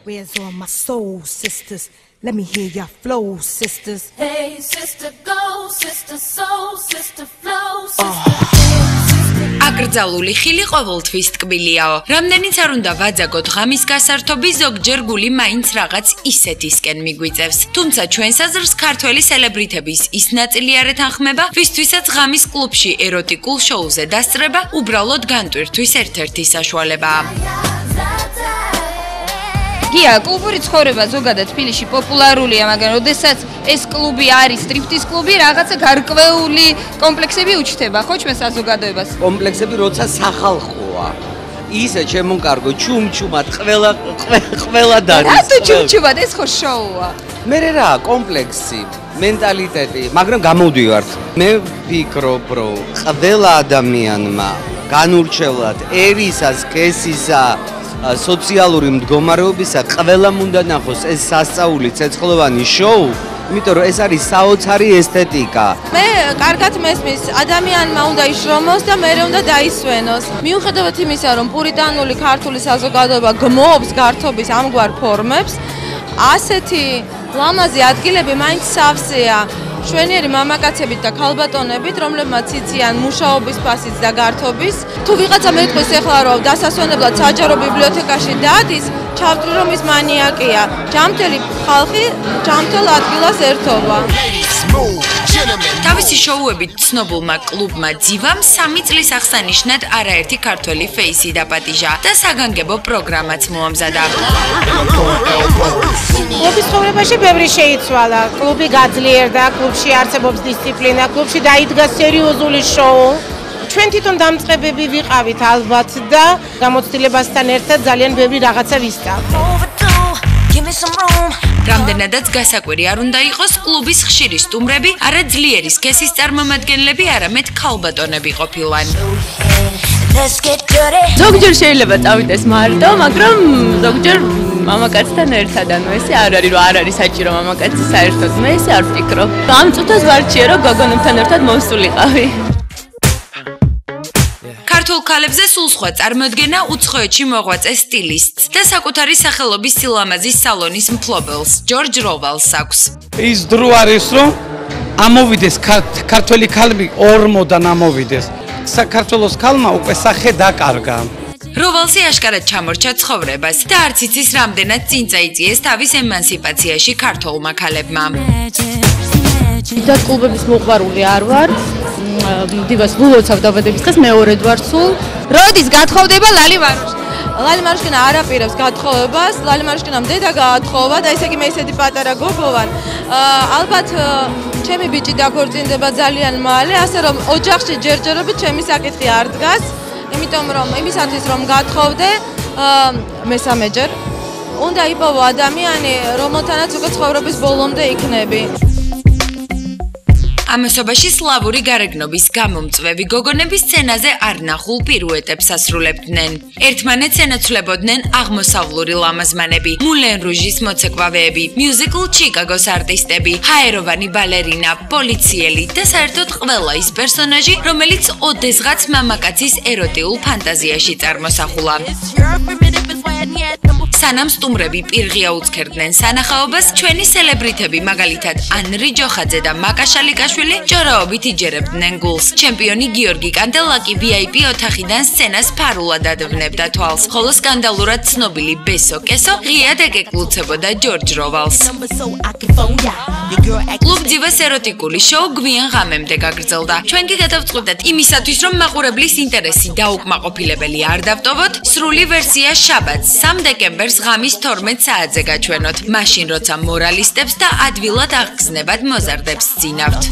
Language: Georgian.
Where's all my soul sisters? Let me hear your flow, sisters. Hey, sister, go, sister, soul, sister, flow, sister. აკრძალული ხილი ყოველთვის ტკბილიაო. რამდენიც არ უნდა ვაძაგოთ ღამის გასართობი, ზოგჯერ გული მაინც რაღაც ისეთისკენ მიგვიწევს. თუმცა ჩვენს აზრს ქართველი სელებრიტების ის ნაწილი არ ეთანხმება, ვისთვისაც ღამის კლუბში ეროტიკულ შოუზე დასწრება უბრალოდ განტვირთვის ერთ-ერთი საშუალებაა. გია, კლუბური ცხოვრება ზოგადად თბილისში პოპულარულია, მაგრამ ოდესაც ეს კლუბი არის სტრიპტიზ კლუბი, რაღაცა გარკვეული კომპლექსები უჩნდება, ხო ჩვენ საზოგადოებას? კომპლექსები როცა სახალხოა. ისე შემონკარგო ჩუმჩუმად ყველა დადის. რატო ჩუმჩუმად, ეს ხო შოუა. მე რა, კომპლექსი, მენტალიტეტი, მაგრამ გამოვდივართ. მე ვფიქრობ, რომ ყველა ადამიანმა განურჩევლად ერისა, სქესისა სოციალური მდგომარეობისა ყველამ უნდა ნახოს ეს სასწაული ცეცხლოვანი შოუ, იმიტომ რომ ეს არის საოცარი ესთეტიკა. მე კარგად მესმის, ადამიანმა უნდა იშრომოს და მერე უნდა დაისვენოს. მიუხედავად იმისა, რომ პურიტანული ქართული საზოგადოება გმობს გართობის ამგვარ ფორმებს, ასეთი ლამაზი ადგილები მაინც სავსეა. შვენიერი მამაკაცებით და ქალბატონებით, რომლებმაც იციან მუშაობის ფასიც და გართობის. თუ ვიღაცა მეტყვის ეხლა რომ დასასვენებლად საჯარო ბიბლიოთეკაში დადის, ჩავთვლი რომ ის მანიაკია. ჯამთელი ხალხი ჯამთელ ადგილას ერთობა. თავისი შოუებით ცნობილმა კლუბმა ძივამ 3 წლის აღსანიშნად არაერთი ქართველი ფეისი დაპატიჟა და საგანგებო პროგრამაც მოამზადა. კლუბის ცხოვრებაში ბევრი შეიცვალა. კლუბი გაძლიერდა, კლუბში არსებობს დისციპლინა, კლუბში დაიდგა სერიოზული შოუ. ჩვენ თვითონ დამწყებები ვიყავით ალბათ და გამოცდილებასთან ერთად ძალიან ბევრი რაღაცა ვისწავლეთ. რამდენადაც გასაკვირი არ უნდა იყოს, კლუბის ხშირი სტუმრები არა ძლიერი სქესის წარმომადგენლები, არამედ ქალბატონები ყოფილან. ზოგჯერ შეიძლება წავიდეს მარტო, მაგრამ ზოგჯერ მამაკაცთან ერთად, ანუ ესე არ არის, რომ არ არის საჭირო მამაკაცი საერთოდ. მე ესე არ ვფიქრობ. ამ წუთას ვარჩიე, რომ გოგონებთან ერთად მოსულიყავი. ქართულ ქალებზე სულ სხვა წარმოდგენა უცხოეთში მოღვაწე სტილისტს და საკუთარი სახელობის სილამაზის სალონის მფლობელს, ჯორჯ როვალს აქვს. ის დრო არის, რომ ამოვიდეს ქართველი ქალები ორმოდან ამოვიდეს. საქართველოს ქალმა უკვე სახე დაკარგა. როვალსი აშკარად ჩამორჩა ცხოვრებას და არც იცის რამდენად წინ წაიწიეს თავის ემანსიპაციაში ქართველმა ქალებმა. დიდად კლუბების მოყვარული არ ვარ. დივას ვლოცავ დაბადების დღეს მეორედ ვარ სულ. როდის გათხოვდება ლალი მარუშკინა? ლალი მარუშკინა არ აპირებს გათხოვებას, ლალი მარუშკინამ დედა გაათხოვა და ესე იგი მე ისეთი პატარა გოგო ვარ. ალბათ ჩემი ბიჭი დაქორწინდება ძალიან მალე, ასე რომ ოჯახში ჯერჯერობით ჩემი საკითხი არ დგას, იმიტომ რომ იმისათვის რომ გათხოვდე მესამეჯერ უნდა იპოვო ადამიანი, რომელთანაც უკვე ცხოვრების ბოლომდე იქნები. ამასობაში სლავური გარეგნობის გამომწვევი გოგონები სცენაზე არ ნახულ პირუეტებს ასრულებდნენ. ერთმანეთს ენაცვლებოდნენ აღმოსავლური ლამაზმანები, მულენ რუჟის მოცეკვავეები, მიუზიკლ ჩიკაგოს არტისტები, ჰაეროვანი ბალერინა, პოლიციელი და საერთოდ ყველა ის პერსონაჟი, რომელიც ოდესღაც მამაკაცის ეროტიულ ფანტაზიაში წარმოსახულა. სანამ სტუმრები პირღია უცქერდნენ სანახაობას, ჩვენი სელებრიტები მაგალითად ანრი ჯოხაძე და მაკა შალიკაშვილი ჭორაობით იჯერებდნენ გულს. ჩემპიონი გიორგი კანდელაკი VIP ოთახიდან სცენას ფარულად ადევნებდა თვალს, ხოლო სკანდალურად ცნობილი ბესო კესო ღიად ეკეკლუცებოდა ჯორჯ როვალს. კლუბ ძივას ეროტიკული შოუ გვიან ღამემდე გაგრძელდა. ჩვენ კი გადავწყვიტეთ იმისათვის, რომ მაყურებლის ინტერესი დაუკმაყოფილებელი არ დავტოვოთ, სრული ვერსია შაბათს 3 დეკემბერს ღამის 12 საათზე გაჩვენოთ, მაშინ როცა მორალისტებს და ადვილად აღგზნებად მოზარდებს ძინავთ.